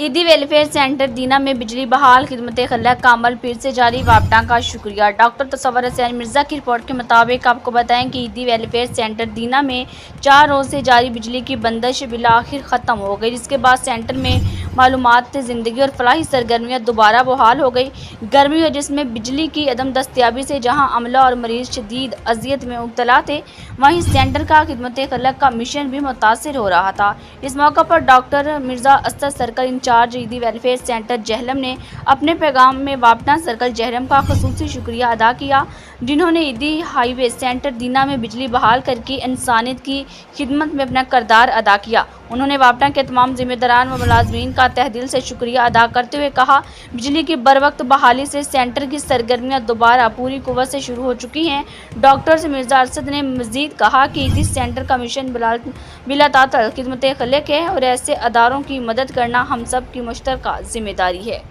ईदी welfare centre दीना में बिजली बहाल, खिदमत खल्क का अमल फिर से जारी, वापटा का शुक्रिया। डॉक्टर तसव्वुर हुसैन मिर्जा की रिपोर्ट के मुताबिक आपको बताएं कि ईदी वेलफेयर सेंटर दीना में 4 रोज से जारी बिजली की बंदिश बिलाखिर ख़त्म हो गई, जिसके बाद सेंटर में मालूमात ज़िंदगी और फलाही सरगर्मियाँ दोबारा बहाल हो गई। गर्मी और जिसमें बिजली की अदम दस्तयाबी से जहाँ अमला और मरीज शदीद अजियत में मुब्तला थे, वहीं सेंटर का खिदमत खल्क का मिशन भी मुतासर हो रहा था। इस मौका पर doctor Mirza Asad circle incharge Edhi welfare centre Jhelum ने अपने पैगाम में वापटा सर्कल जहलम का खुसूसी शुक्रिया अदा किया, जिन्होंने ईदी हाईवे सेंटर दीना में बिजली बहाल करके इंसानियत की खिदमत में अपना किरदार अदा किया। उन्होंने वापटा के तमाम जिम्मेदारान व मुलाजमीन का तहे दिल से शुक्रिया अदा करते हुए कहा, बिजली की बरवक्त बहाली से सेंटर की सरगर्मियाँ दोबारा पूरी कुव्वत से शुरू हो चुकी हैं। डॉक्टर मिर्जा असद ने मजीद कहा कि ईदी सेंटर का मिशन बिलातातल खिदमत खल्क है और ऐसे अदारों की मदद करना हम सब की मुश्तरका जिम्मेदारी है।